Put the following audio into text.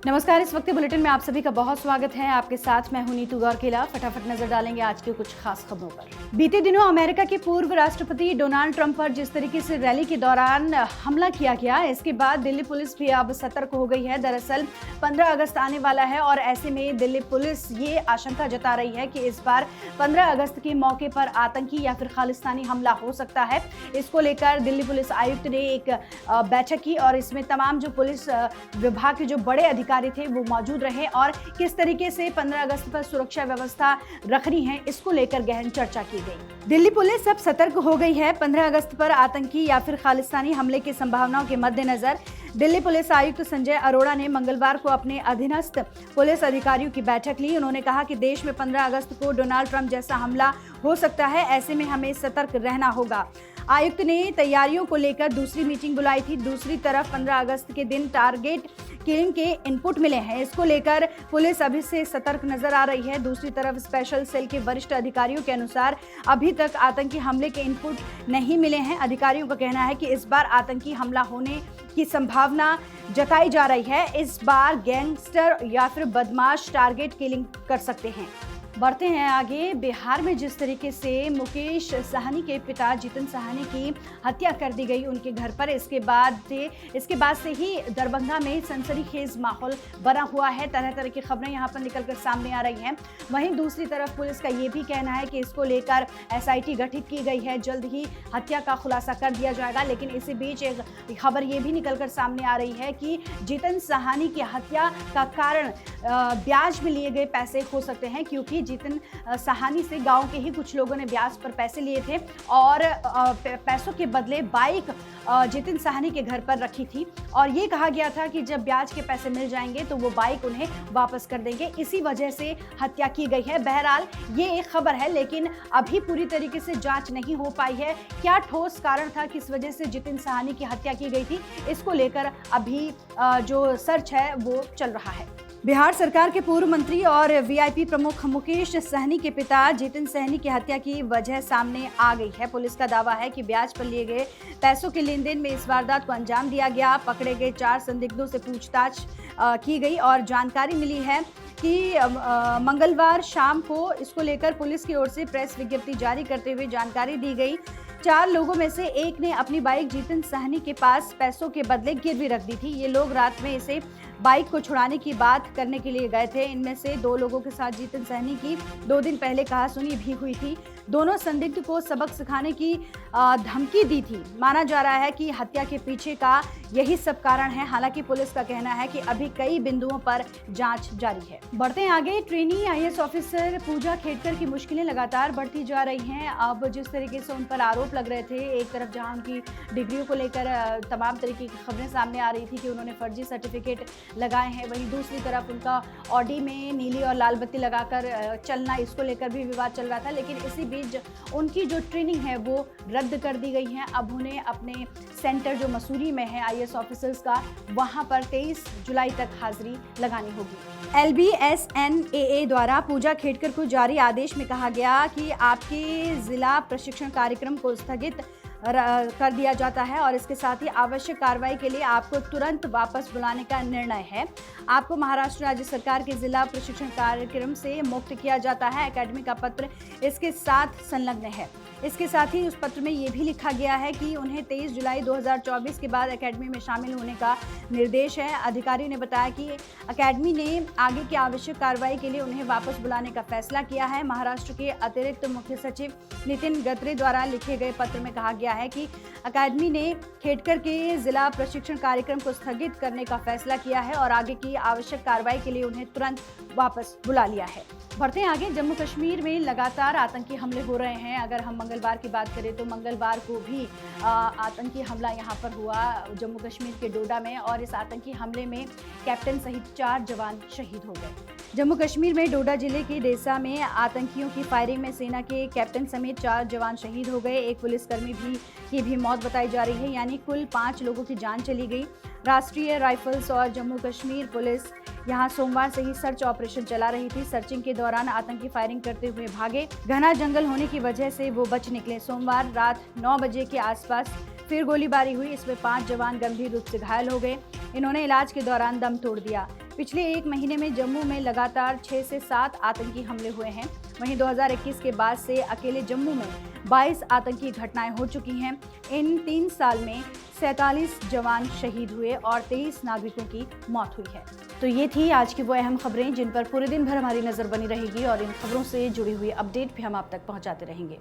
नमस्कार। इस वक्त बुलेटिन में आप सभी का बहुत स्वागत है। आपके साथ मैं हूं नीतू गौरकिला। फटाफट नजर डालेंगे आज की कुछ खास खबरों पर। बीते दिनों अमेरिका के पूर्व राष्ट्रपति डोनाल्ड ट्रंप पर जिस तरीके से रैली के दौरान हमला किया गया, इसके बाद दिल्ली पुलिस भी अब सतर्क हो गई है। दरअसल 15 अगस्त आने वाला है और ऐसे में दिल्ली पुलिस ये आशंका जता रही है कि इस बार 15 अगस्त के मौके पर आतंकी या फिर खालिस्तानी हमला हो सकता है। इसको लेकर दिल्ली पुलिस आयुक्त ने एक बैठक की और इसमें तमाम जो पुलिस विभाग के जो बड़े अधिकारी थे वो मौजूद रहे और किस तरीके से 15 अगस्त पर सुरक्षा व्यवस्था रखनी है, इसको लेकर गहन चर्चा की गई। दिल्ली पुलिस अब सतर्क हो गई है। 15 अगस्त पर आतंकी या फिर खालिस्तानी हमले की संभावनाओं के मद्देनजर दिल्ली पुलिस आयुक्त संजय अरोड़ा ने मंगलवार को अपने अधीनस्थ पुलिस अधिकारियों की बैठक ली। उन्होंने कहा कि देश में 15 अगस्त को डोनाल्ड ट्रंप जैसा हमला हो सकता है, ऐसे में हमें सतर्क रहना होगा। आयुक्त ने तैयारियों को लेकर दूसरी मीटिंग बुलाई थी। दूसरी तरफ 15 अगस्त के दिन टारगेट किलिंग के इनपुट मिले हैं, इसको लेकर पुलिस अभी से सतर्क नजर आ रही है। दूसरी तरफ स्पेशल सेल के वरिष्ठ अधिकारियों के अनुसार अभी तक आतंकी हमले के इनपुट नहीं मिले हैं। अधिकारियों का कहना है कि इस बार आतंकी हमला होने की संभावना जताई जा रही है। इस बार गैंगस्टर या फिर बदमाश टारगेट किलिंग कर सकते हैं। बढ़ते हैं आगे। बिहार में जिस तरीके से मुकेश साहनी के पिता जितिन साहनी की हत्या कर दी गई उनके घर पर, इसके बाद से ही दरभंगा में सनसनीखेज माहौल बना हुआ है। तरह तरह की खबरें यहां पर निकलकर सामने आ रही हैं। वहीं दूसरी तरफ पुलिस का ये भी कहना है कि इसको लेकर एसआईटी गठित की गई है, जल्द ही हत्या का खुलासा कर दिया जाएगा। लेकिन इसी बीच एक खबर ये भी निकलकर सामने आ रही है कि जितिन साहनी की हत्या का कारण ब्याज में लिए गए पैसे हो सकते हैं, क्योंकि जितिन साहनी से गांव के ही कुछ लोगों ने ब्याज पर पैसे लिए थे और पैसों के बदले बाइक जितिन साहनी के घर पर रखी थी और ये कहा गया था कि जब ब्याज के पैसे मिल जाएंगे तो वो बाइक उन्हें वापस कर देंगे। इसी वजह से हत्या की गई है। बहरहाल ये एक खबर है, लेकिन अभी पूरी तरीके से जांच नहीं हो पाई है। क्या ठोस कारण था किस वजह से जितिन साहनी की हत्या की गई थी, इसको लेकर अभी जो सर्च है वो चल रहा है। बिहार सरकार के पूर्व मंत्री और वीआईपी प्रमुख मुकेश सहनी के पिता जितिन सहनी की हत्या की वजह सामने आ गई है। पुलिस का दावा है कि ब्याज पर लिए गए पैसों के लेन देन में इस वारदात को अंजाम दिया गया। पकड़े गए 4 संदिग्धों से पूछताछ की गई और जानकारी मिली है कि मंगलवार शाम को इसको लेकर पुलिस की ओर से प्रेस विज्ञप्ति जारी करते हुए जानकारी दी गई। 4 लोगों में से एक ने अपनी बाइक जितिन साहनी के पास पैसों के बदले गिरवी रख दी थी। ये लोग रात में इसे बाइक को छुड़ाने की बात करने के लिए गए थे। इनमें से 2 लोगों के साथ जितिन साहनी की 2 दिन पहले कहासुनी भी हुई थी। दोनों संदिग्ध को सबक सिखाने की धमकी दी थी। माना जा रहा है कि हत्या के पीछे का यही सब कारण है। हालांकि पुलिस का कहना है कि अभी कई बिंदुओं पर जांच जारी है। बढ़ते हैं आगे। ट्रेनी आईएएस ऑफिसर पूजा खेड़कर की मुश्किलें लगातार बढ़ती जा रही हैं। अब जिस तरीके से उन पर आरोप लग रहे थे, एक तरफ जहां उनकी डिग्रियों को लेकर तमाम तरीके की खबरें सामने आ रही थी कि उन्होंने फर्जी सर्टिफिकेट लगाए हैं, वहीं दूसरी तरफ उनका ऑडी में नीली और लाल बत्ती लगाकर चलना, इसको लेकर भी विवाद चल रहा था। लेकिन इसी बीच उनकी जो ट्रेनिंग है वो रद्द कर दी गई है। अब उन्हें अपने सेंटर जो मसूरी में है आईएएस ऑफिसर्स का, वहां पर 23 जुलाई तक हाजिरी लगानी होगी। LBSNAA द्वारा पूजा खेड़कर को जारी आदेश में कहा गया कि आपके जिला प्रशिक्षण कार्यक्रम को स्थगित कर दिया जाता है और इसके साथ ही आवश्यक कार्रवाई के लिए आपको तुरंत वापस बुलाने का निर्णय है। आपको महाराष्ट्र राज्य सरकार के जिला प्रशिक्षण कार्यक्रम से मुक्त किया जाता है। एकेडमी का पत्र इसके साथ संलग्न है। इसके साथ ही उस पत्र में ये भी लिखा गया है कि उन्हें 23 जुलाई 2024 के बाद एकेडमी में शामिल होने का निर्देश है। अधिकारी ने बताया कि एकेडमी ने आगे की आवश्यक कार्रवाई के लिए उन्हें वापस बुलाने का फैसला किया है। महाराष्ट्र के अतिरिक्त मुख्य सचिव नितिन गत्रे द्वारा लिखे गए पत्र में कहा गया है कि एकेडमी ने खेड़कर के जिला प्रशिक्षण कार्यक्रम को स्थगित करने का फैसला किया है और आगे की आवश्यक कार्रवाई के लिए उन्हें तुरंत वापस बुला लिया है। बढ़ते हैं आगे। जम्मू कश्मीर में लगातार आतंकी हमले हो रहे हैं। अगर हम मंगलवार की बात करें तो मंगलवार को भी आतंकी हमला यहां पर हुआ जम्मू कश्मीर के डोडा में और इस आतंकी हमले में कैप्टन सहित 4 जवान शहीद हो गए। जम्मू कश्मीर में डोडा जिले के डेसा में आतंकियों की फायरिंग में सेना के कैप्टन समेत 4 जवान शहीद हो गए। एक पुलिसकर्मी की भी मौत बताई जा रही है, यानी कुल 5 लोगों की जान चली गई। राष्ट्रीय राइफल्स और जम्मू कश्मीर पुलिस यहां सोमवार से ही सर्च ऑपरेशन चला रही थी। सर्चिंग के दौरान आतंकी फायरिंग करते हुए भागे। घना जंगल होने की वजह से वो बच निकले। सोमवार रात 9 बजे के आसपास फिर गोलीबारी हुई। इसमें 5 जवान गंभीर रूप से घायल हो गए। इन्होंने इलाज के दौरान दम तोड़ दिया। पिछले एक महीने में जम्मू में लगातार 6 से 7 आतंकी हमले हुए हैं। वहीं 2021 के बाद से अकेले जम्मू में 22 आतंकी घटनाएं हो चुकी हैं। इन 3 साल में 47 जवान शहीद हुए और 23 नागरिकों की मौत हुई है। तो ये थी आज की वो अहम खबरें जिन पर पूरे दिन भर हमारी नजर बनी रहेगी और इन खबरों से जुड़ी हुई अपडेट भी हम आप तक पहुंचाते रहेंगे।